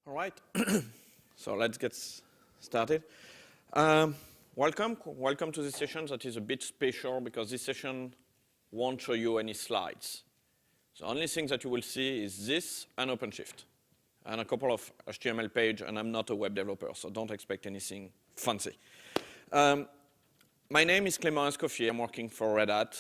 All right, so let's get started. Welcome to this session that is a bit special because this session won't show you any slides. The only thing that you will see is this and OpenShift and a couple of HTML pages, and I'm not a web developer, so don't expect anything fancy. My name is Clement Escoffier. I'm working for Red Hat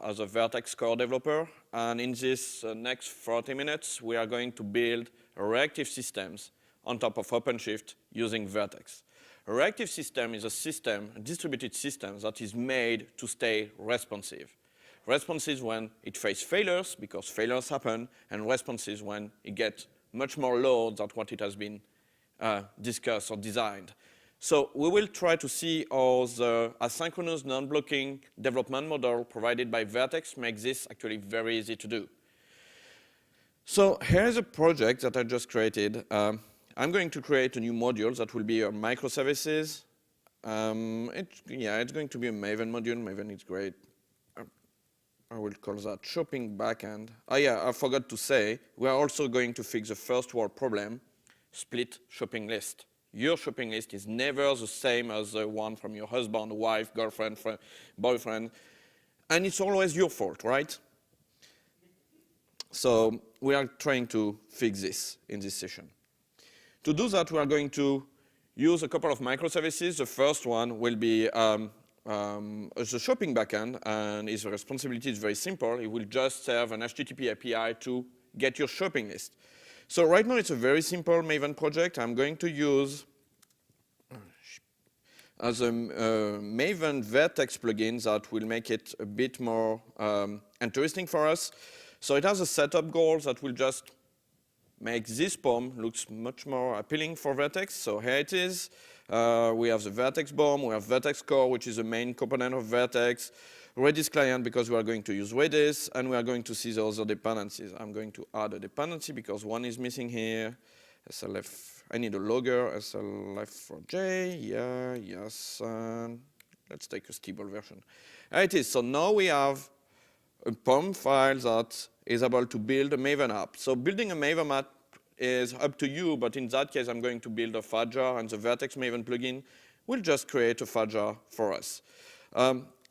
as a Vertx core developer, and in this next 40 minutes, we are going to build reactive systems on top of OpenShift using Vertx. A reactive system is a system, a distributed system that is made to stay responsive. Responsive when it faces failures, because failures happen, and responsive when it gets much more load than what it has been discussed or designed. So we will try to see how the asynchronous non-blocking development model provided by Vertx makes this actually very easy to do. So here's a project that I just created. I'm going to create a new module that will be a microservices. It's going to be a Maven module. Maven is great. I will call that shopping backend. Oh yeah, I forgot to say, we are also going to fix the first world problem, split shopping list. Your shopping list is never the same as the one from your husband, wife, girlfriend, friend, boyfriend, and it's always your fault, right? So we are trying to fix this in this session. To do that, we are going to use a couple of microservices. The first one will be the shopping backend, and its responsibility is very simple. It will just serve an HTTP API to get your shopping list. So right now, it's a very simple Maven project. I'm going to use as a Maven Vertx plugin that will make it a bit more interesting for us. So it has a setup goal that will just make this BOM looks much more appealing for Vertx. So here it is. We have the Vertx BOM, we have Vertx core, which is the main component of Vertx, Redis client because we are going to use Redis, and we are going to see the other dependencies. I'm going to add a dependency because one is missing here. SLF, I need a logger, SLF4J, yeah, yes, let's take a stable version. Here it is. So now we have a POM file that is able to build a Maven app. So building a Maven app is up to you, but in that case, I'm going to build a Fadjar, and the Vertx Maven plugin will just create a Fadjar for us.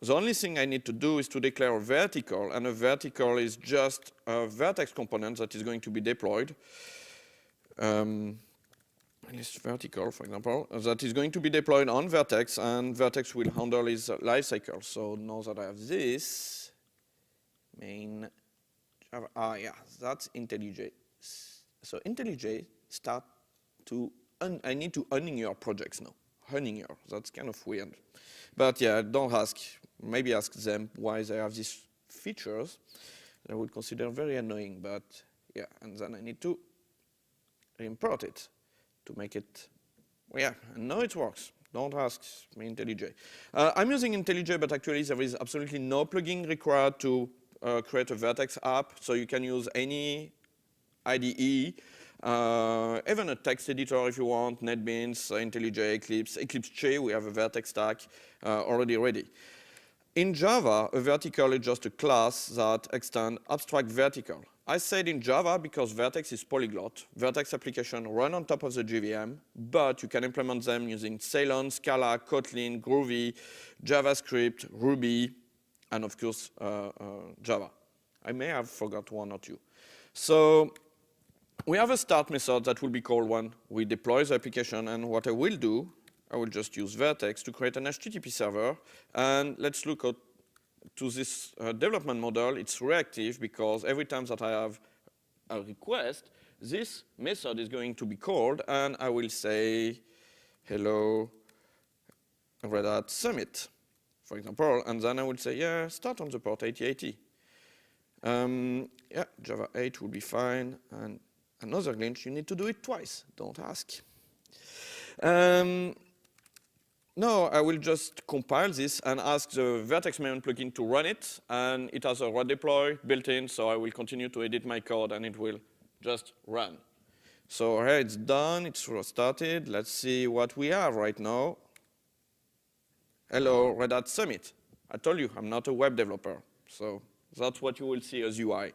The only thing I need to do is to declare a vertical, and a vertical is just a Vertx component that is going to be deployed. List vertical, for example, that is going to be deployed on Vertx, and Vertx will handle its lifecycle. So now that I have this, main Java, yeah, that's IntelliJ. So IntelliJ start to, I need to unning your projects now. Hunning your, that's kind of weird. But yeah, don't ask, maybe ask them why they have these features. I would consider very annoying, but yeah, and then I need to import it to make it, well, yeah, and now it works. Don't ask me IntelliJ. I'm using IntelliJ, but actually there is absolutely no plugin required to create a Vertx app, so you can use any IDE, even a text editor if you want, NetBeans, IntelliJ, Eclipse Vert.x, we have a Vertx stack already ready. In Java, a vertical is just a class that extends abstract vertical. I said in Java because Vertx is polyglot. Vertx applications run on top of the JVM, but you can implement them using Ceylon, Scala, Kotlin, Groovy, JavaScript, Ruby, and of course, Java. I may have forgot one or two. So we have a start method that will be called when we deploy the application, and what I will do, I will just use Vertx to create an HTTP server, and let's look at to this development model. It's reactive because every time that I have a request, this method is going to be called, and I will say, hello, Red Hat Summit, for example, and then I will say, yeah, start on the port 8080. Yeah, Java 8 will be fine, and another glitch, you need to do it twice, don't ask. No, I will just compile this and ask the Vertx Maven plugin to run it, and it has a run deploy built in, so I will continue to edit my code and it will just run. So here it's done, it's started. Let's see what we have right now. Hello, Red Hat Summit. I told you, I'm not a web developer, so that's what you will see as UI.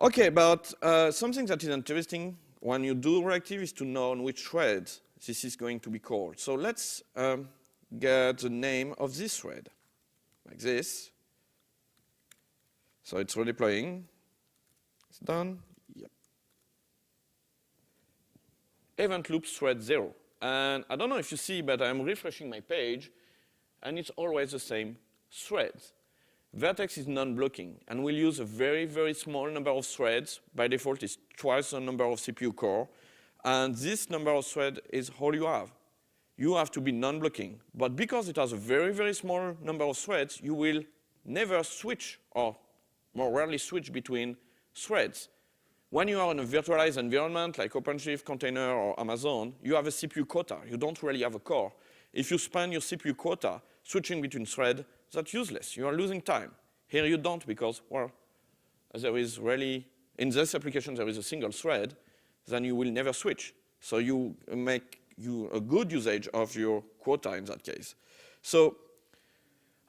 Okay, but something that is interesting when you do reactive is to know on which thread this is going to be called. So let's get the name of this thread, like this. So it's redeploying. It's done. Yep. Event loops thread 0. And I don't know if you see, but I'm refreshing my page, and it's always the same thread. Vertx is non-blocking, and will use a very, very small number of threads. By default, it's twice the number of CPU core. And this number of threads is all you have. You have to be non-blocking. But because it has a very, very small number of threads, you will never switch, or more rarely switch between threads. When you are in a virtualized environment like OpenShift, container, or Amazon, you have a CPU quota. You don't really have a core. If you spend your CPU quota switching between threads, that's useless. You are losing time. Here you don't because, well, there is really, in this application, there is a single thread, then you will never switch. So you make a good usage of your quota in that case. So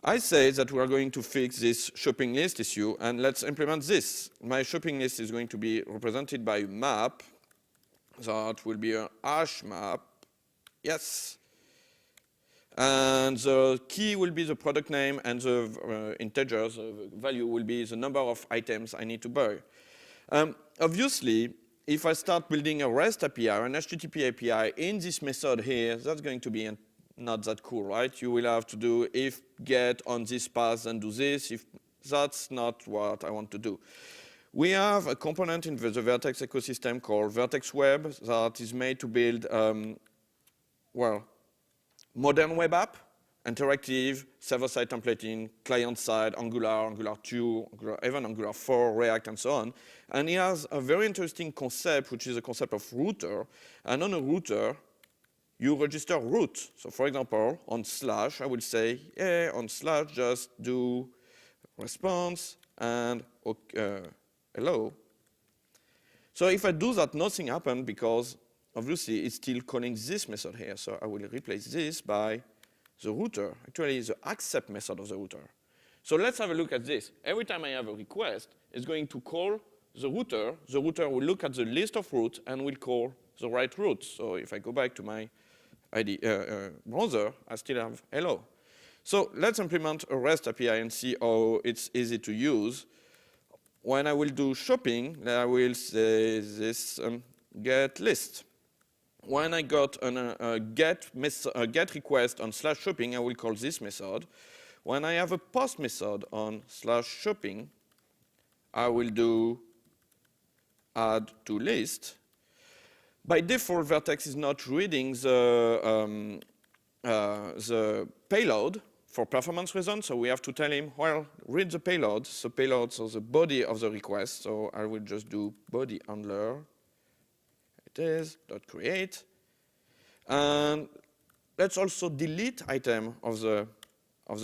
I say that we are going to fix this shopping list issue, and let's implement this. My shopping list is going to be represented by a map. That will be a hash map. Yes. And the key will be the product name, and the integer, the value will be the number of items I need to buy. Obviously, if I start building a REST API or an HTTP API in this method here, that's going to be not that cool, right? You will have to do if get on this path and do this. If that's not what I want to do. We have a component in the Vertx ecosystem called Vertx Web that is made to build, well, modern web app, interactive, server-side templating, client-side, Angular, Angular 2, even Angular 4, React, and so on. And it has a very interesting concept, which is a concept of router. And on a router, you register root. So for example, on slash, I will say, yeah, on slash, just do response and hello. So if I do that, nothing happened because obviously it's still calling this method here. So I will replace this by the router, actually the accept method of the router. So let's have a look at this. Every time I have a request, it's going to call the router. The router will look at the list of routes and will call the right route. So if I go back to my browser, I still have hello. So let's implement a REST API and see how it's easy to use. When I will do shopping, I will say this get list. When I got a get request on slash shopping, I will call this method. When I have a post method on slash shopping, I will do add to list. By default, Vertx is not reading the payload for performance reasons, so we have to tell him, well, read the payload. So payload, so the body of the request. So I will just do body handler. It is .create. And let's also delete item of the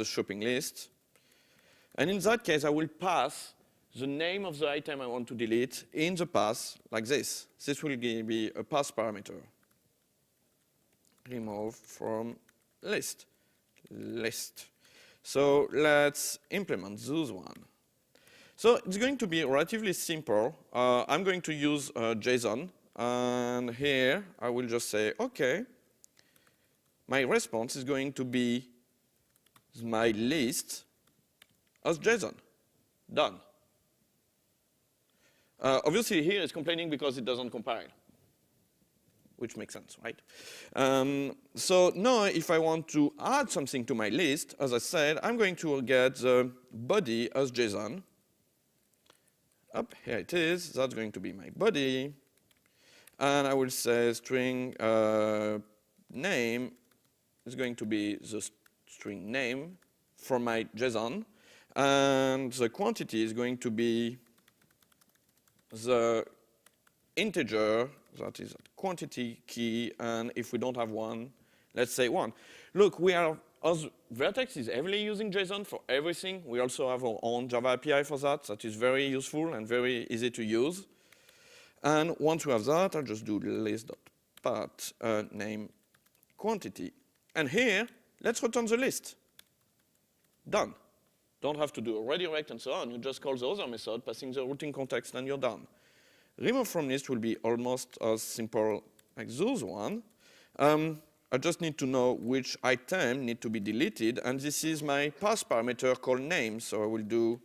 shopping list. And in that case, I will pass the name of the item I want to delete in the path like this. This will be a path parameter. Remove from list. So let's implement this one. So it's going to be relatively simple. I'm going to use JSON. And here I will just say, OK, my response is going to be my list as JSON. Done. Obviously, here it's complaining because it doesn't compile, which makes sense, right? So now, if I want to add something to my list, as I said, I'm going to get the body as JSON. Up, here it is. That's going to be my body. And I will say string name is going to be the string name for my JSON. And the quantity is going to be the integer, that is a quantity key, and if we don't have one, let's say 1. Look, as Vertx is heavily using JSON for everything. We also have our own Java API for that. That is very useful and very easy to use. And once we have that, I'll just do list.path name quantity. And here, let's return the list. Done. Don't have to do a redirect and so on. You just call the other method, passing the routing context, and you're done. Remove from list will be almost as simple like those one. I just need to know which item need to be deleted, and this is my pass parameter called name. So I will do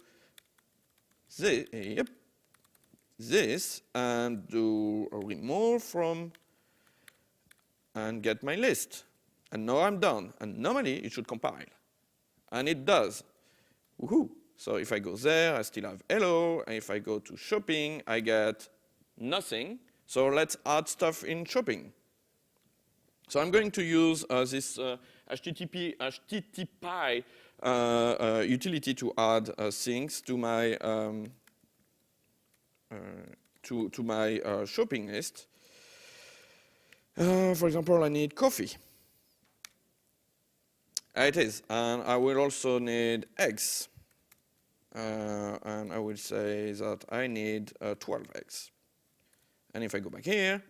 this and do a remove from and get my list. And now I'm done. And normally it should compile. And it does. Woohoo! So if I go there, I still have hello. And if I go to shopping, I get nothing. So let's add stuff in shopping. So I'm going to use this HTTP utility to add things to my shopping list. For example, I need coffee. It is, and I will also need eggs. And I will say that I need 12 eggs. And if I go back here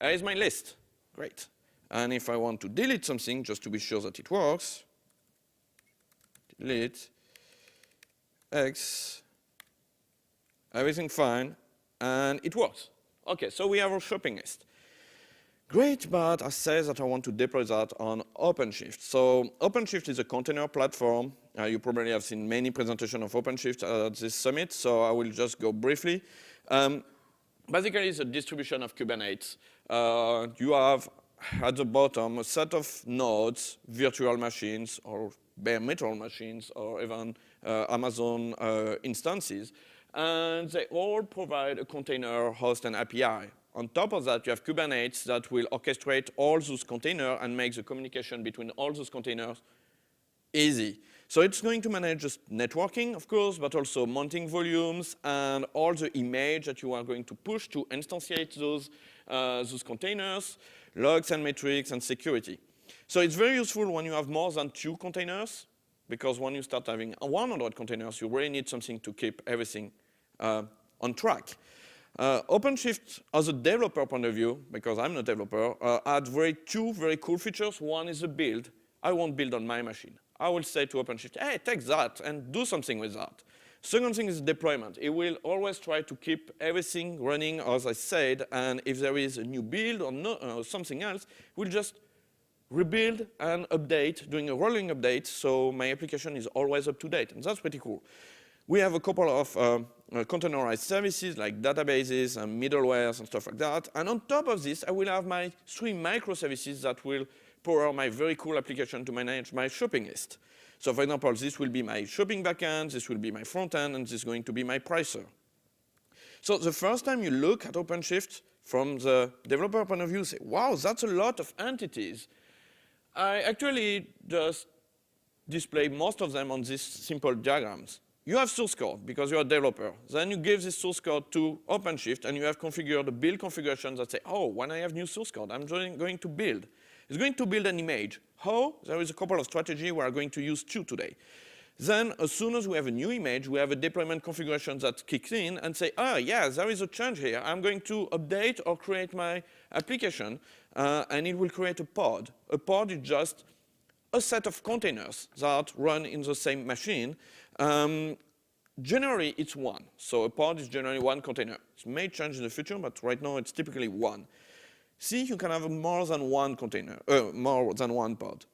is my list. Great. And if I want to delete something, just to be sure that it works, delete X, everything fine, and it works. Okay, so we have our shopping list. Great, but I say that I want to deploy that on OpenShift. So OpenShift is a container platform. You probably have seen many presentations of OpenShift at this summit, so I will just go briefly. Basically, it's a distribution of Kubernetes. You have at the bottom a set of nodes, virtual machines, or bare metal machines, or even Amazon instances. And they all provide a container, host, and API. On top of that, you have Kubernetes that will orchestrate all those containers and make the communication between all those containers easy. So it's going to manage just networking, of course, but also mounting volumes and all the image that you are going to push to instantiate those containers, logs and metrics, and security. So it's very useful when you have more than 2 containers, because when you start having 100 containers, you really need something to keep everything on track. OpenShift, as a developer point of view, because I'm not a developer, adds 2 very cool features. One is the build. I won't build on my machine. I will say to OpenShift, hey, take that and do something with that. Second thing is deployment. It will always try to keep everything running, as I said, and if there is a new build or something else, we'll just rebuild and update, doing a rolling update, so my application is always up to date, and that's pretty cool. We have a couple of containerized services like databases and middlewares and stuff like that. And on top of this, I will have my 3 microservices that will power my very cool application to manage my shopping list. So for example, this will be my shopping backend, this will be my front end, and this is going to be my pricer. So the first time you look at OpenShift from the developer point of view, say, wow, that's a lot of entities. I actually just display most of them on these simple diagrams. You have source code because you're a developer. Then you give this source code to OpenShift and you have configured a build configuration that say, oh, when I have new source code, I'm going to build. It's going to build an image. How? There is a couple of strategies we are going to use 2 today. Then as soon as we have a new image, we have a deployment configuration that kicks in and say, oh, yeah, there is a change here. I'm going to update or create my application, and it will create a pod. A pod is just a set of containers that run in the same machine. Generally, it's 1. So a pod is generally 1 container. It may change in the future, but right now it's typically 1. See, you can have more than 1 container, more than 1 pod.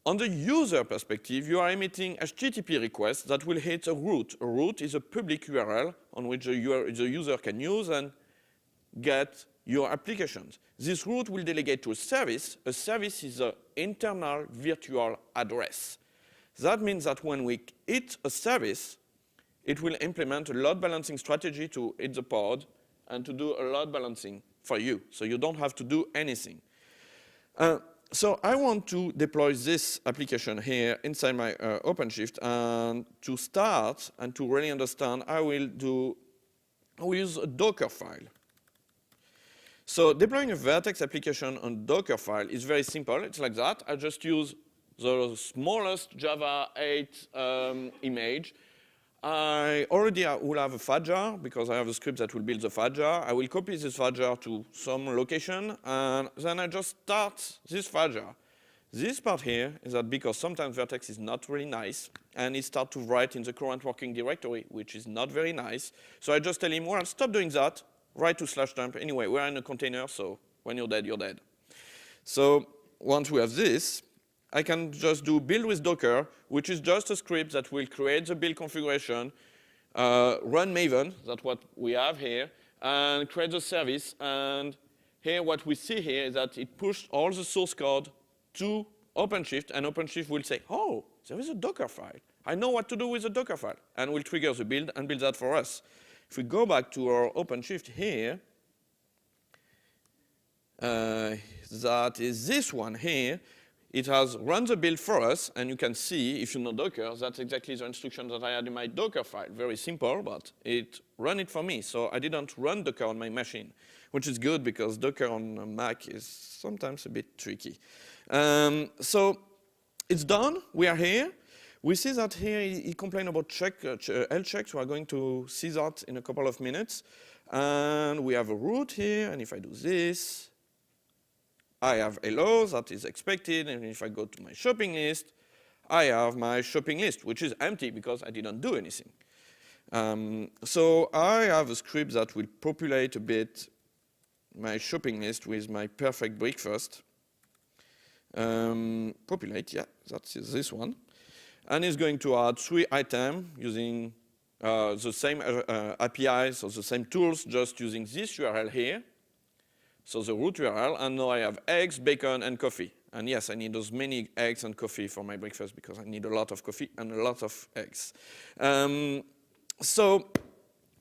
On the user perspective, you are emitting HTTP requests that will hit a root. A root is a public URL on which the user can use and get your applications. This root will delegate to a service. A service is an internal virtual address. That means that when we hit a service, it will implement a load balancing strategy to hit the pod and to do a load balancing for you. So you don't have to do anything. So I want to deploy this application here inside my OpenShift. And to start and to really understand, I will use a Docker file. So deploying a Vertx application on Docker file is very simple. It's like that. I just use the smallest Java 8 image. I already will have a fat jar because I have a script that will build the fat jar. I will copy this fat jar to some location, and then I just start this fat jar. This part here is that because sometimes Vertx is not really nice, and it starts to write in the current working directory, which is not very nice. So I just tell him, well, stop doing that, write to /dump. Anyway, we're in a container, so when you're dead, you're dead. So once we have this, I can just do build with Docker, which is just a script that will create the build configuration, run Maven, that's what we have here, and create the service. And here what we see here is that it pushed all the source code to OpenShift, and OpenShift will say, oh, there is a Docker file. I know what to do with the Docker file, and will trigger the build and build that for us. If we go back to our OpenShift here, that is this one here. It has run the build for us, and you can see, if you know Docker, that's exactly the instruction that I had in my Docker file. Very simple, but it ran it for me. So I didn't run Docker on my machine, which is good because Docker on a Mac is sometimes a bit tricky. So it's done. We are here. We see that here he complained about health checks. We are going to see that in a couple of minutes. And we have a root here, and if I do this, I have hello, that is expected, and if I go to my shopping list, I have my shopping list, which is empty because I didn't do anything. So I have a script that will populate a bit my shopping list with my perfect breakfast. Populate, yeah, that's this one. And it's going to add 3 items using the same APIs or the same tools, just using this URL here. So the root URL, and now I have eggs, bacon, and coffee. And yes, I need those many eggs and coffee for my breakfast because I need a lot of coffee and a lot of eggs. So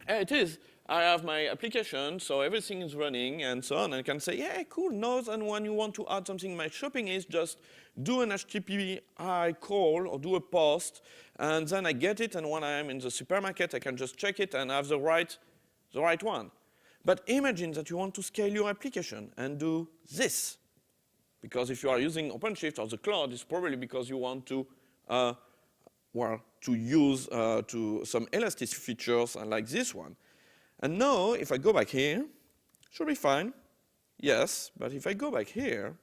here it is. I have my application, so everything is running and so on. And I can say, yeah, cool, no, and when you want to add something in my shopping list, just do an HTTP call or do a post, and then I get it, and when I am in the supermarket, I can just check it and have the right one. But imagine that you want to scale your application and do this. Because if you are using OpenShift or the cloud, it's probably because you want to, use some elasticity features like this one. And now, if I go back here, should be fine. Yes, but if I go back here,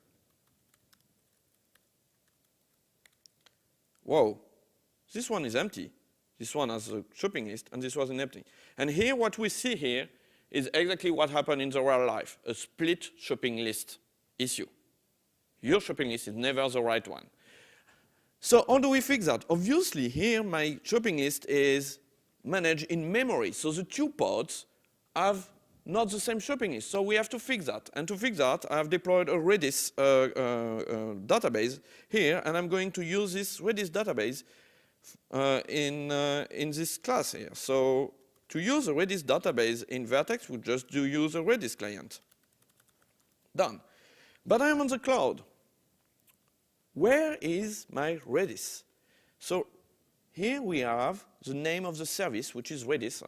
whoa, this one is empty. This one has a shopping list, and this wasn't empty. And here, what we see here is exactly what happened in the real life, a split shopping list issue. Your shopping list is never the right one. So how do we fix that? Obviously, here my shopping list is managed in memory. So the 2 pods have not the same shopping list. So we have to fix that. And to fix that, I have deployed a Redis database here, and I'm going to use this Redis database in this class here. So to use a Redis database in Vertx, we just use a Redis client. Done. But I'm on the cloud. Where is my Redis? So here we have the name of the service, which is Redis.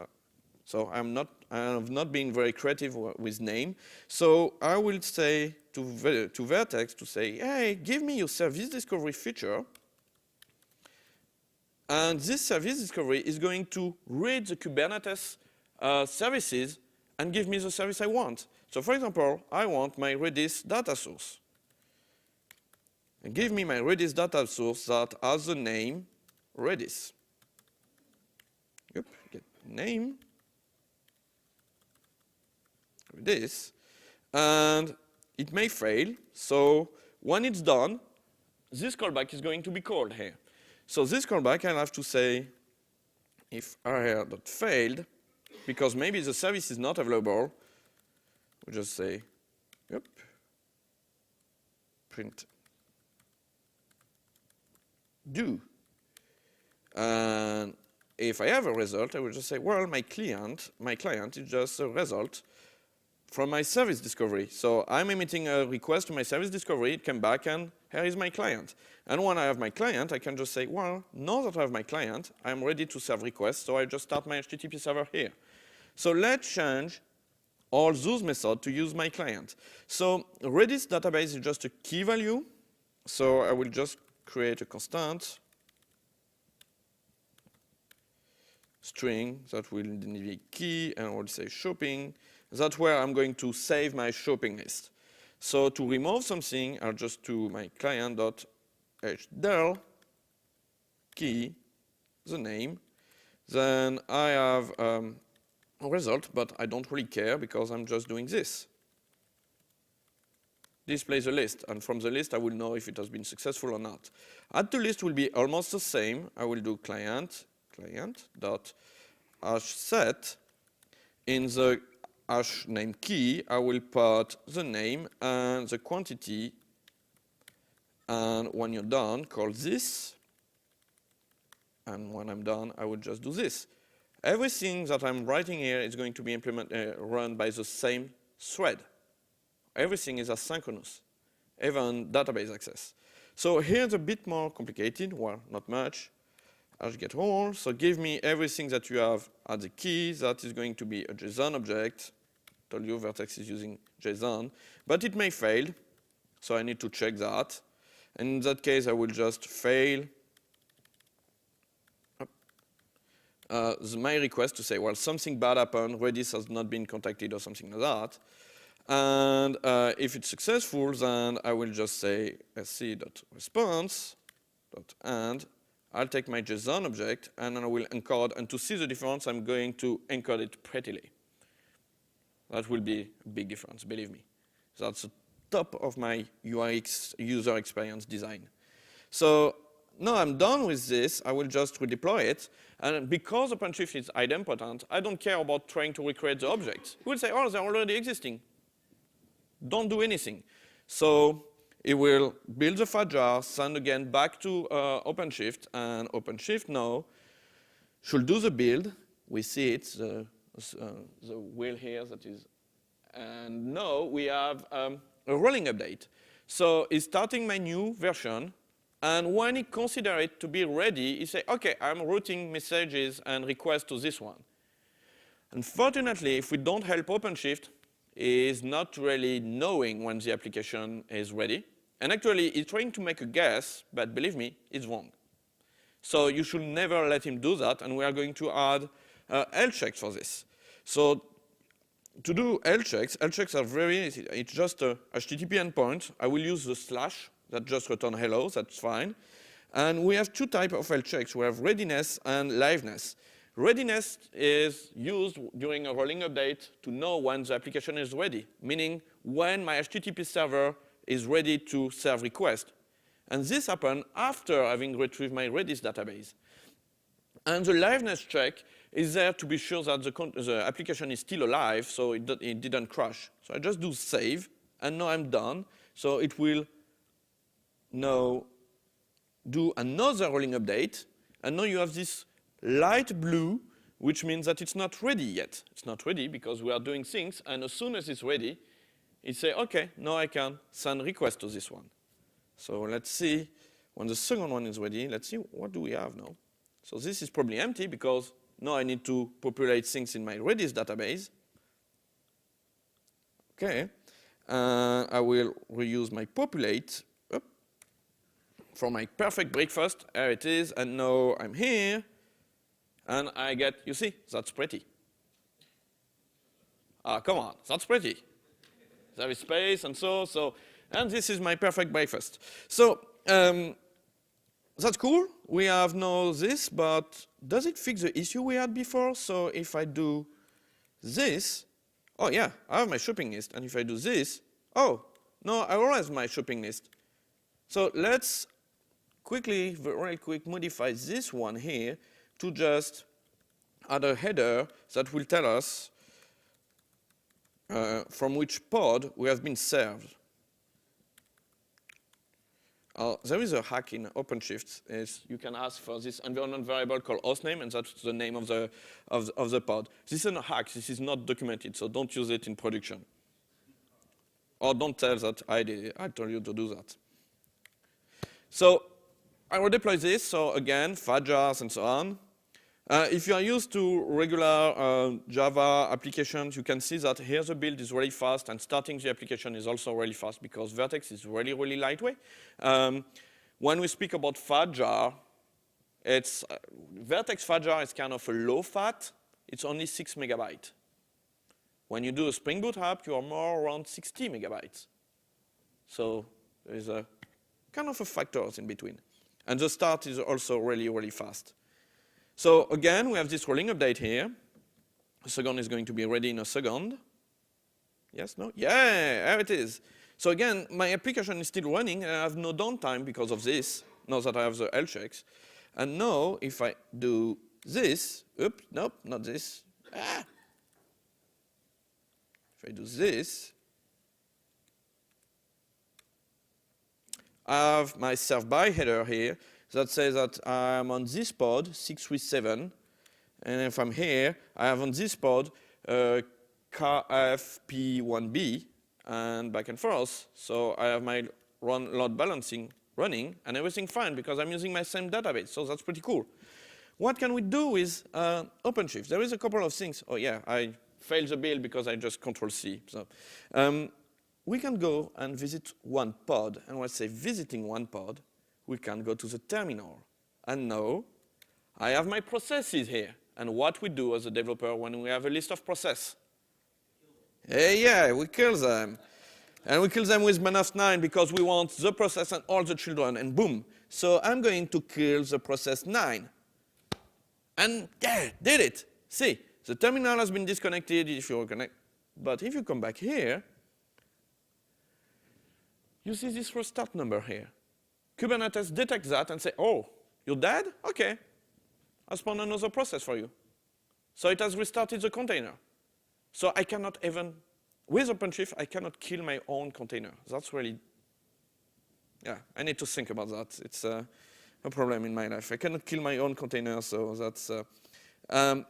So I'm not being very creative with name. So I will say to Vertx to say, hey, give me your service discovery feature. And this service discovery is going to read the Kubernetes services and give me the service I want. So for example, I want my Redis data source. And give me my Redis data source that has the name Redis. Yep, get name. Redis. And it may fail. So when it's done, this callback is going to be called here. So this callback, I'll have to say, if ar.failed, because maybe the service is not available, we'll just say, yep, print do. And if I have a result, I will just say, well, my client is just a result from my service discovery. So I'm emitting a request to my service discovery, it came back, and here is my client. And when I have my client, I can just say, well, now that I have my client, I'm ready to serve requests, so I just start my HTTP server here. So let's change all those methods to use my client. So Redis database is just a key value. So I will just create a constant string that will be key, and I will say shopping. That's where I'm going to save my shopping list. So to remove something, I'll just do my client.hdel key, the name. Then I have a result, but I don't really care because I'm just doing this. Displays a list, and from the list I will know if it has been successful or not. Add to list will be almost the same. I will do client.hashSet. In the hash name key, I will put the name and the quantity, and when you're done, call this, and when I'm done, I will just do this. Everything that I'm writing here is going to be run by the same thread. Everything is asynchronous, even database access. So here's a bit more complicated, well, not much. I'll get all, so give me everything that you have at the key. That is going to be a JSON object. Told you Vertex is using JSON, but it may fail, so I need to check that. And in that case, I will just fail my request to say, well, something bad happened, Redis has not been contacted or something like that. And if it's successful, then I will just say sc.response.and. I'll take my JSON object, and I will encode. And to see the difference, I'm going to encode it prettily. That will be a big difference, believe me. That's the top of my UX user experience design. So now I'm done with this. I will just redeploy it. And because OpenShift is idempotent, I don't care about trying to recreate the objects. It will say, oh, they're already existing. Don't do anything. So it will build the fat jar, send again back to OpenShift, and OpenShift now should do the build. We see it, the wheel here that is. And now we have a rolling update. So it's starting my new version. And when it considers it to be ready, it says, OK, I'm routing messages and requests to this one. Unfortunately, if we don't help OpenShift, is not really knowing when the application is ready. And actually, it's trying to make a guess, but believe me, it's wrong. So you should never let him do that, and we are going to add health checks for this. So to do health checks are very easy. It's just a HTTP endpoint. I will use the slash that just return hello, that's fine. And we have two types of health checks. We have readiness and liveness. Readiness is used during a rolling update to know when the application is ready, meaning when my HTTP server is ready to serve request. And this happens after having retrieved my Redis database. And the liveness check is there to be sure that the application is still alive, so it didn't crash. So I just do save, and now I'm done. So it will now do another rolling update, and now you have this light blue, which means that it's not ready yet. It's not ready because we are doing things, and as soon as it's ready, it says, OK, now I can send request to this one. So let's see, when the second one is ready, let's see what do we have now. So this is probably empty because now I need to populate things in my Redis database. OK, I will reuse my populate for my perfect breakfast. There it is, and now I'm here. And I get, you see, that's pretty. Come on, that's pretty. There is space and and this is my perfect breakfast. So that's cool. We have now this, but does it fix the issue we had before? So if I do this, oh yeah, I have my shopping list. And if I do this, oh, no, I already have my shopping list. So let's quickly, very quick, modify this one here to just add a header that will tell us from which pod we have been served. There is a hack in OpenShift. Is you can ask for this environment variable called hostname, and that's the name of the pod. This is a hack. This is not documented, so don't use it in production. Or don't tell that I told you to do that. So I will deploy this. So again, fat jars and so on. If you are used to regular Java applications, you can see that here the build is really fast, and starting the application is also really fast because Vertex is really, really lightweight. When we speak about fat jar, Vertex fat jar is kind of a low fat. It's only 6 megabytes. When you do a Spring Boot app, you are more around 60 megabytes. So there's a kind of a factors in between. And the start is also really, really fast. So again, we have this rolling update here. The second is going to be ready in a second. Yes, no? Yeah, there it is. So again, my application is still running, and I have no downtime because of this, now that I have the health checks. And now, if I do this, oops, nope, not this. Ah. If I do this, I have my serve by header here that says that I'm on this pod, 637, and if I'm here, I have on this pod KFP1B, and back and forth. So I have my load balancing running, and everything fine because I'm using my same database. So that's pretty cool. What can we do with OpenShift? There is a couple of things. Oh yeah, I failed the build because I just Control-C. So we can go and visit one pod. And when I say visiting one pod, we can go to the terminal. And now I have my processes here. And what we do as a developer when we have a list of processes. Yeah, we kill them. And we kill them with -9 because we want the process and all the children, and boom. So I'm going to kill the process 9. And yeah, did it. See, the terminal has been disconnected if you reconnect. But if you come back here, you see this restart number here. Kubernetes detects that and say, oh, you're dead? OK. I'll spawn another process for you. So it has restarted the container. So I cannot even, with OpenShift, I cannot kill my own container. That's really, yeah, I need to think about that. It's a problem in my life. I cannot kill my own container, so that's, and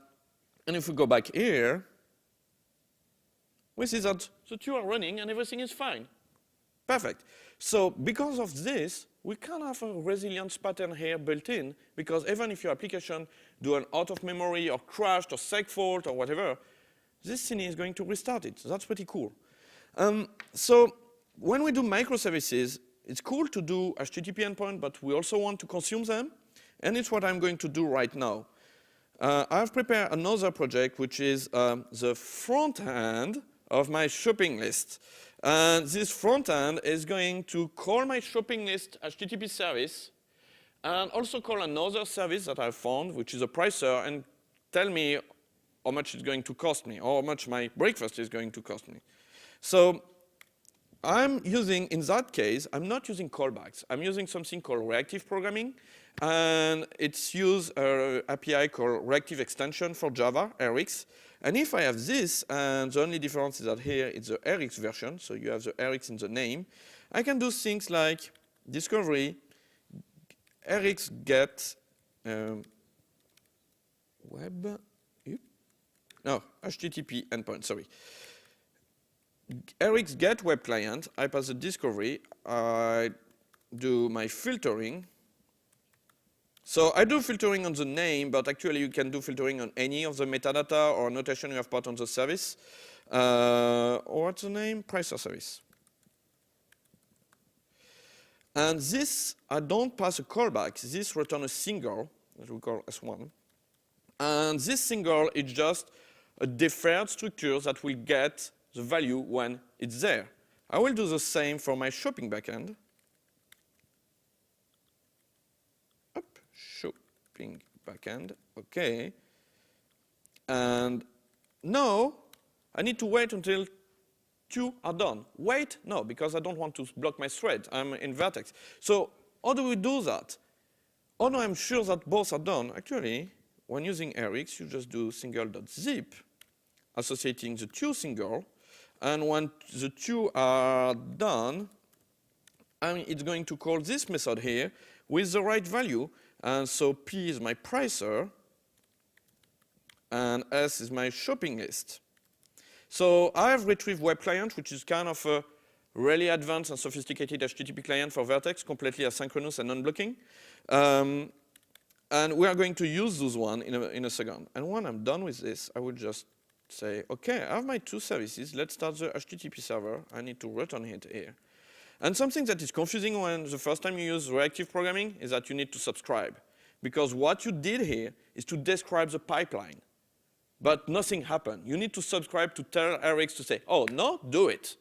if we go back here, we see that the two are running and everything is fine. Perfect. So because of this, we can have a resilience pattern here built in, because even if your application do an out of memory or crashed or seg fault or whatever, this thing is going to restart it. So that's pretty cool. So when we do microservices, it's cool to do HTTP endpoint, but we also want to consume them. And it's what I'm going to do right now. I've prepared another project, which is the front end of my shopping list. And this front end is going to call my shopping list HTTP service and also call another service that I found, which is a pricer, and tell me how much it's going to cost me, or how much my breakfast is going to cost me. So I'm using, in that case, I'm not using callbacks. I'm using something called reactive programming, and it's use an API called reactive extension for Java, Rx. And if I have this, and the only difference is that here it's the Rx version, so you have the Rx in the name, I can do things like discovery, Rx get web, no, HTTP endpoint, sorry. Rx get web client, I pass the discovery, I do my filtering. So I do filtering on the name, but actually you can do filtering on any of the metadata or notation you have put on the service. Or what's the name? Pricer service. And this, I don't pass a callback. This returns a single, that we call S1. And this single is just a deferred structure that will get the value when it's there. I will do the same for my shopping backend. Shopping backend, okay. And now I need to wait until 2 are done. Wait? No, because I don't want to block my thread. I'm in Vertx. So how do we do that? Oh no, I'm sure that both are done. Actually, when using Rx, you just do single.zip, associating the 2 single. And when the 2 are done, it's going to call this method here with the right value. And so P is my pricer, and S is my shopping list. So I have retrieved web client, which is kind of a really advanced and sophisticated HTTP client for Vertx, completely asynchronous and non-blocking. And we are going to use those one in a second. And when I'm done with this, I will just say, OK, I have my 2 services. Let's start the HTTP server. I need to return it here. And something that is confusing when the first time you use reactive programming is that you need to subscribe. Because what you did here is to describe the pipeline. But nothing happened. You need to subscribe to tell Rx to say, oh, no, do it.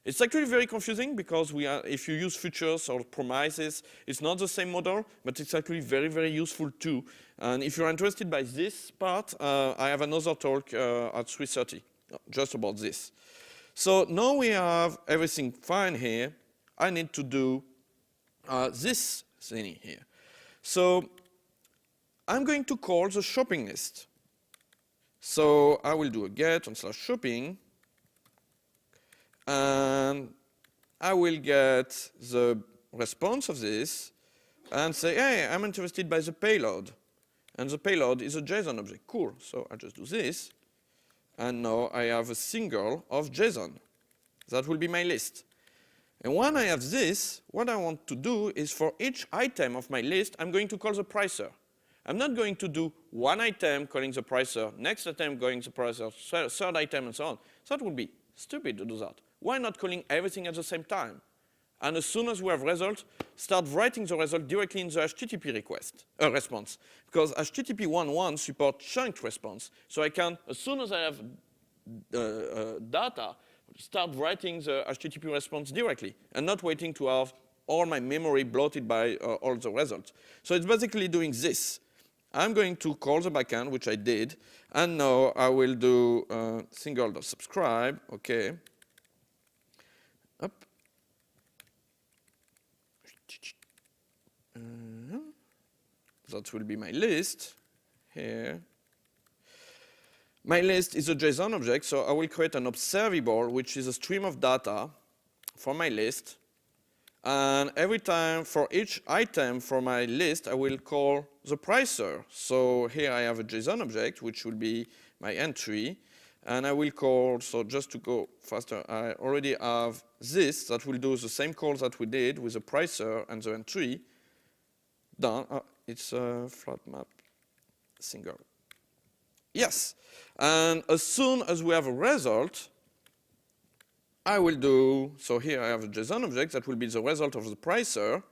It's actually very confusing because if you use futures or promises, it's not the same model, but it's actually very, very useful too. And if you're interested by this part, I have another talk at 3:30 just about this. So now we have everything fine here. I need to do this thing here. So I'm going to call the shopping list. So I will do a get on /shopping. And I will get the response of this and say, hey, I'm interested by the payload. And the payload is a JSON object. Cool. So I just do this. And now I have a single of JSON. That will be my list. And when I have this, what I want to do is for each item of my list, I'm going to call the pricer. I'm not going to do one item calling the pricer, next item calling the pricer, third item, and so on. That would be stupid to do that. Why not calling everything at the same time? And as soon as we have result, start writing the result directly in the HTTP response. Because HTTP 1.1 supports chunked response. So I can, as soon as I have data, start writing the HTTP response directly and not waiting to have all my memory bloated by all the results. So it's basically doing this. I'm going to call the backend, which I did, and now I will do single.subscribe, okay. Up. That will be my list here. My list is a JSON object, so I will create an observable, which is a stream of data from my list. And every time, for each item from my list, I will call the pricer. So here I have a JSON object, which will be my entry. And I will call, so just to go faster, I already have this that will do the same call that we did with the pricer and the entry. Done. It's a flat map single. Yes. And as soon as we have a result, I will do, so here I have a JSON object that will be the result of the pricer.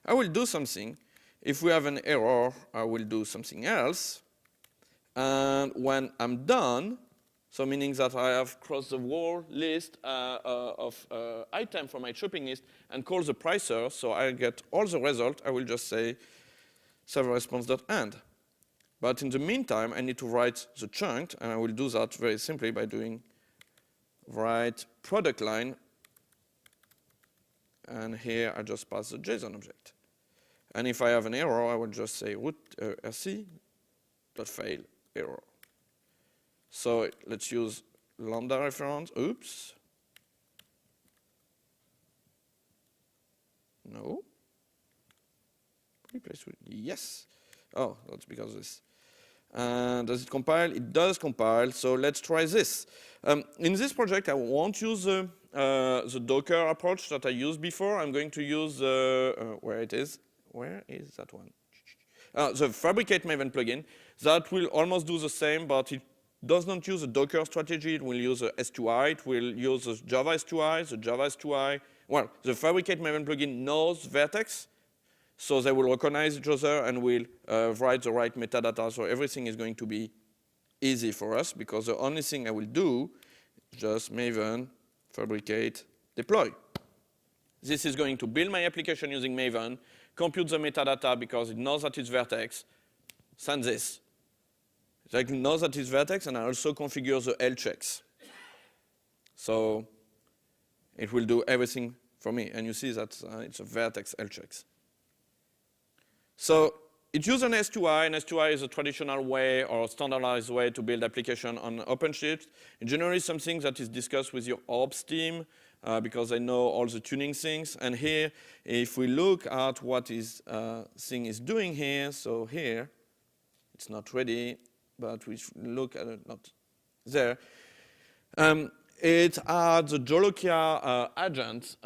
I will do something. If we have an error, I will do something else. And when I'm done, so meaning that I have crossed the whole list of items from my shopping list and call the pricer, so I get all the result, I will just say server response.end. But in the meantime, I need to write the chunk, and I will do that very simply by doing write product line, and here I just pass the JSON object. And if I have an error, I will just say root rc.fail error. So let's use lambda reference. Oops. No. Replace with yes. Oh, that's because of this. Does it compile? It does compile, so let's try this. In this project, I won't use the Docker approach that I used before. I'm going to use, where it is? Where is that one? The Fabricate Maven plugin. That will almost do the same, but it does not use a Docker strategy. It will use a S2I. It will use the Java S2I, the Java S2I. Well, the Fabricate Maven plugin knows Vertx. So they will recognize each other and will write the right metadata. So everything is going to be easy for us because the only thing I will do is just Maven, fabricate, deploy. This is going to build my application using Maven, compute the metadata because it knows that it's Vertx, send this. It knows that it's Vertx, and I also configure the L checks. So it will do everything for me. And you see that it's a Vertx L checks. So it uses an S2I, and S2I is a traditional way or standardized way to build application on OpenShift. It's generally something that is discussed with your ops team because they know all the tuning things. And here, if we look at what this thing is doing here, so here, it's not ready, but we look at it, not there. It adds a Jolokia agent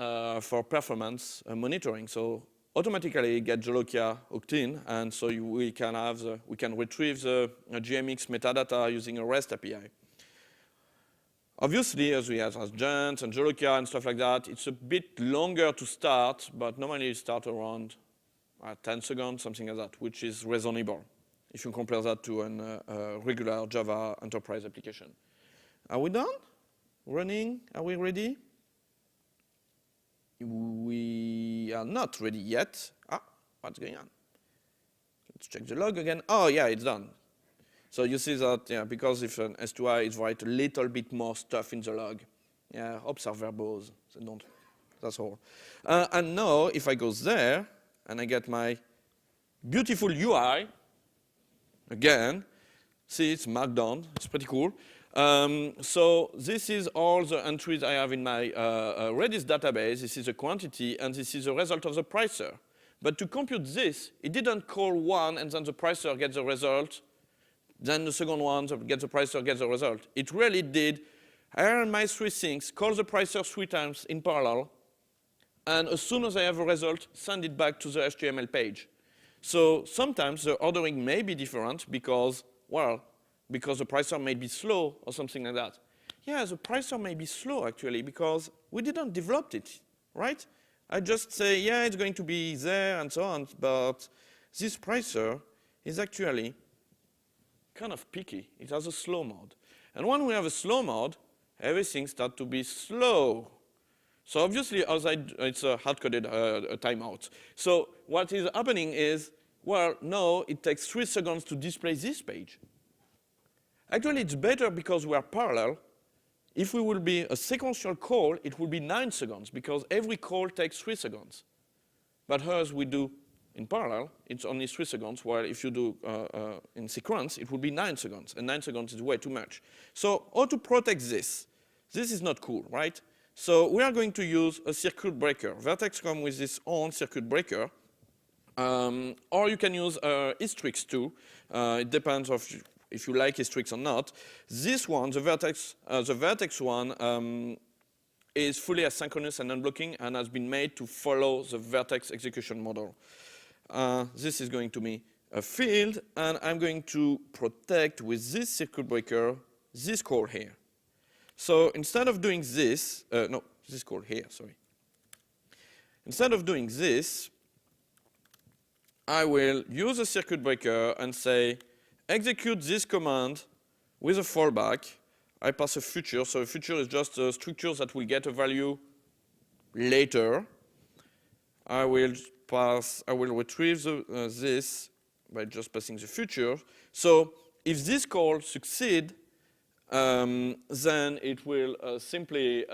for performance monitoring. So automatically get Jolokia hooked in, and so we can retrieve the GMX metadata using a REST API. Obviously, as we have agents and Jolokia and stuff like that, it's a bit longer to start, but normally it starts around 10 seconds, something like that, which is reasonable if you compare that to a regular Java enterprise application. Are we done? Running? Are we ready? we are not ready yet. Ah, what's going on? Let's check the log again. Oh, yeah, it's done. So you see that, yeah, because if an S2I is write a little bit more stuff in the log. Yeah, ops are verbose. They don't. That's all. And now, if I go there, and I get my beautiful UI, again, see, it's markdown. It's pretty cool. So this is all the entries I have in my Redis database. This is a quantity, and this is the result of the pricer. But to compute this, it didn't call one, and then the pricer gets the result. Then the second one gets the pricer, gets the result. It really did. I ran my three things, call the pricer 3 times in parallel, and as soon as I have a result, send it back to the HTML page. So sometimes the ordering may be different because, well, because the pricer may be slow or something like that. Yeah, the pricer may be slow actually because we didn't develop it, right? I just say, yeah, it's going to be there and so on, but this pricer is actually kind of picky. It has a slow mode. And when we have a slow mode, everything starts to be slow. So obviously, it's a hard-coded timeout. So what is happening is, well, no, it takes 3 seconds to display this page. Actually, it's better because we are parallel. If we will be a sequential call, it will be 9 seconds because every call takes 3 seconds. But as we do in parallel, it's only 3 seconds, while if you do in sequence, it will be 9 seconds. And 9 seconds is way too much. So how to protect this? This is not cool, right? So we are going to use a circuit breaker. Vertx comes with its own circuit breaker. Or you can use Hystrix too. It depends if you like Hystrix or not. This one, the Vertx one, is fully asynchronous and unblocking and has been made to follow the Vertx execution model. This is going to be a field, and I'm going to protect with this circuit breaker this call here. So instead of doing this, no, this call here, sorry. Instead of doing this, I will use a circuit breaker and say, execute this command with a fallback. I pass a future, so a future is just a structure that will get a value later. I will retrieve this by just passing the future. So if this call succeeds, then it will simply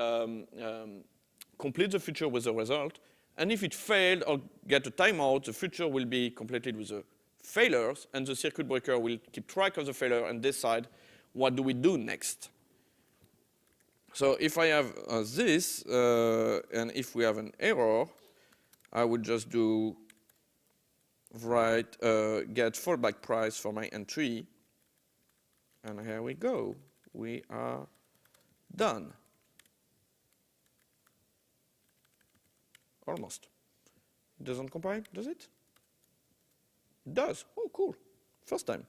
complete the future with the result. And if it failed or get a timeout, the future will be completed with the failures, and the circuit breaker will keep track of the failure and decide what do we do next. So if I have this, and if we have an error, I would just do get fallback price for my entry, and here we go. We are done. Almost. It doesn't compile, does it? It does. Oh, cool. First time.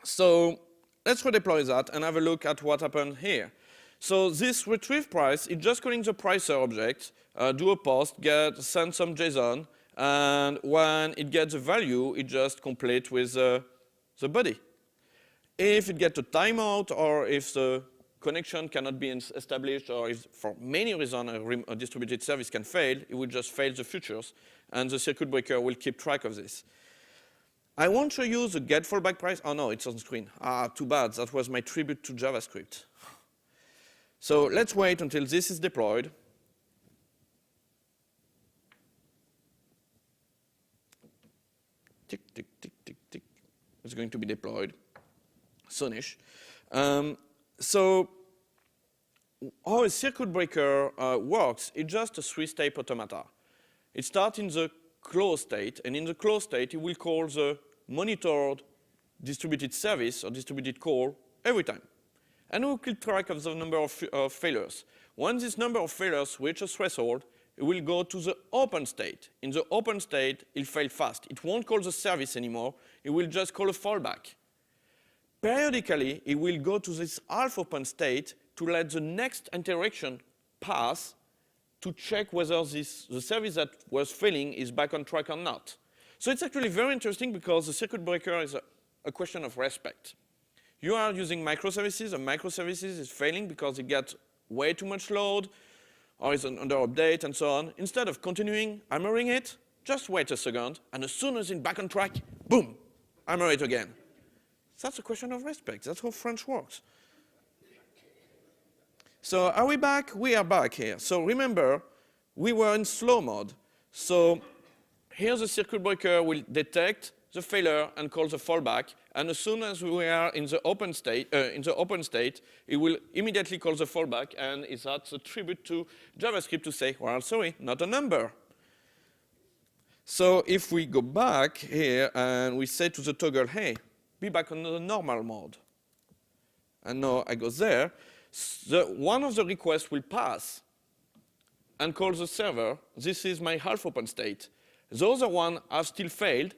So let's redeploy that and have a look at what happened here. So this retrieve price, it's just calling the pricer object, do a post, send some JSON, and when it gets a value, it just completes with the body. If it gets a timeout, or if the connection cannot be established, or if for many reasons a distributed service can fail, it will just fail the futures, and the circuit breaker will keep track of this. I won't show you the get fallback price. Oh no, it's on screen. Ah, too bad. That was my tribute to JavaScript. So let's wait until this is deployed. Tick, tick, tick, tick, tick. It's going to be deployed soonish. So how a circuit breaker works, it's just a 3-step automata. It starts in the closed state, and in the closed state, it will call the monitored distributed service or distributed call every time. And it will keep track of the number of failures. When this number of failures reaches threshold, it will go to the open state. In the open state, it'll fail fast. It won't call the service anymore. It will just call a fallback. Periodically, it will go to this half open state to let the next interaction pass to check whether the service that was failing is back on track or not. So it's actually very interesting because the circuit breaker is a question of respect. You are using microservices, and microservices is failing because it gets way too much load, or is under update, and so on. Instead of continuing hammering it, just wait a second, and as soon as it's back on track, boom, hammer it again. That's a question of respect. That's how French works. So are we back? We are back here. So remember, we were in slow mode. So here the circuit breaker will detect the failure and call the fallback. And as soon as we are in the open state, it will immediately call the fallback, and that's a tribute to JavaScript to say, well, sorry, not a number. So if we go back here and we say to the toggle, hey, be back on the normal mode. And now I go there. One of the requests will pass and call the server. This is my half open state. The other one has still failed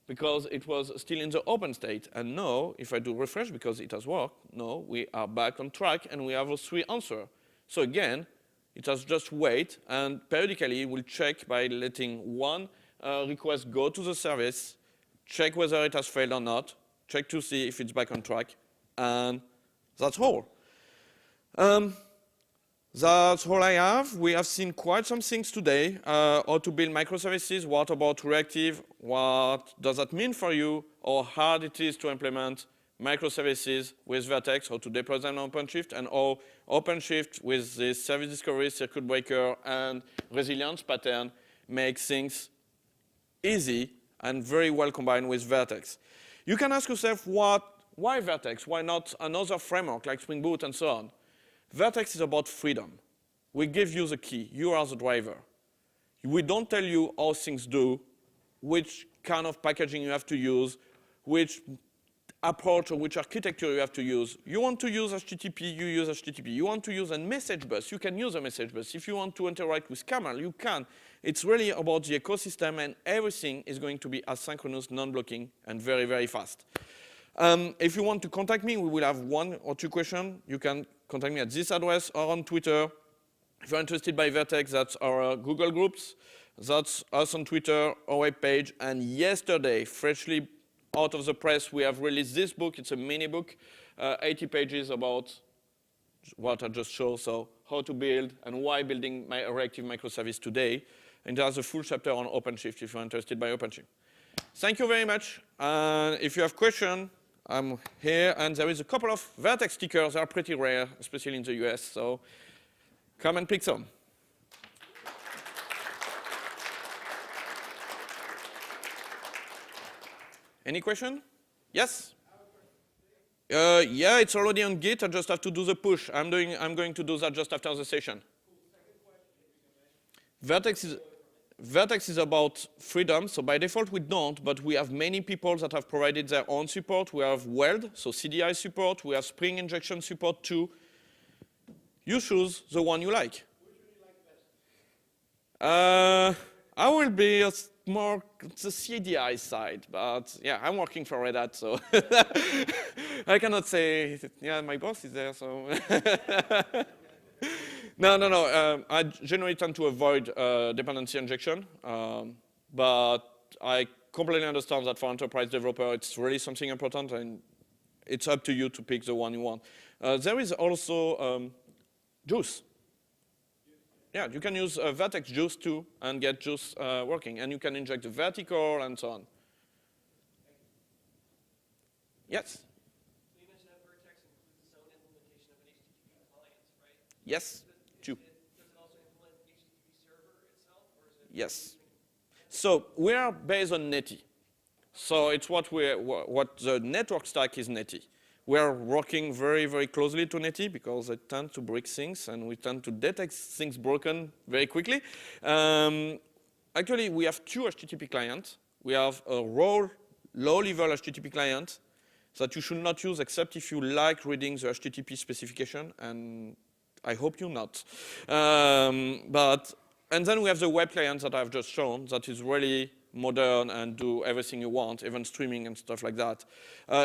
because it was still in the open state. And now, if I do refresh because it has worked, no, we are back on track and we have those 3 answers. So again, it has just wait, and periodically it will check by letting one request go to the service, check whether it has failed or not, check to see if it's back on track, and that's all. That's all I have. We have seen quite some things today. How to build microservices, what about reactive, what does that mean for you, how hard it is to implement microservices with Vertx, how to deploy them on OpenShift, and how OpenShift with this service discovery, circuit breaker, and resilience pattern makes things easy and very well combined with Vertx. You can ask yourself, why Vertx? Why not another framework like Spring Boot and so on? Vertx is about freedom. We give you the key. You are the driver. We don't tell you how things do, which kind of packaging you have to use, which approach or which architecture you have to use. You want to use HTTP, you use HTTP. You want to use a message bus, you can use a message bus. If you want to interact with Camel, you can. It's really about the ecosystem, and everything is going to be asynchronous, non-blocking, and very, very fast. If you want to contact me, we will have 1 or 2 questions. You can contact me at this address or on Twitter. If you're interested by Vertx, that's our Google groups. That's us on Twitter, our web page. And yesterday, freshly out of the press, we have released this book. It's a mini book, 80 pages about what I just showed. So how to build and why building my reactive microservice today. And there's a full chapter on OpenShift if you're interested by OpenShift. Thank you very much. If you have questions, I'm here. And there is a couple of Vertx stickers. They are pretty rare, especially in the US. So come and pick some. Any question? Yes? Yeah, it's already on Git. I just have to do the push. I'm going to do that just after the session. Vertx is about freedom. So by default, we don't, but we have many people that have provided their own support. We have Weld, so CDI support. We have Spring injection support too. You choose the one you like. Which would you like best? I will be more the CDI side, but yeah, I'm working for Red Hat, so I cannot say, yeah, my boss is there, so. No. I generally tend to avoid dependency injection, but I completely understand that for enterprise developer, it's really something important, and it's up to you to pick the one you want. There is also Juice. Yeah, you can use Vertx Juice too and get Juice working, and you can inject the vertical and so on. Yes? You mentioned that Vertx includes its own implementation of an HTTP client, right? Yes. Does it also implement HTTP server itself, or is it? Yes. So we are based on Netty. So it's what the network stack is Netty. We are working very, very closely to Netty because they tend to break things, and we tend to detect things broken very quickly. Actually, we have 2 HTTP clients. We have a raw, low-level HTTP client that you should not use except if you like reading the HTTP specification, and I hope you're not. And then we have the web client that I've just shown that is really modern and do everything you want, even streaming and stuff like that.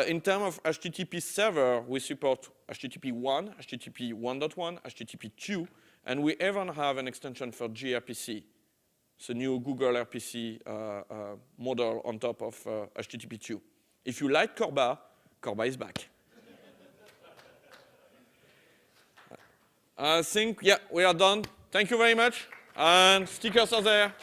In terms of HTTP server, we support HTTP 1, HTTP 1.1, HTTP 2, and we even have an extension for gRPC. It's a new Google RPC model on top of HTTP 2. If you like Corba is back. I think, yeah, we are done. Thank you very much. And stickers are there.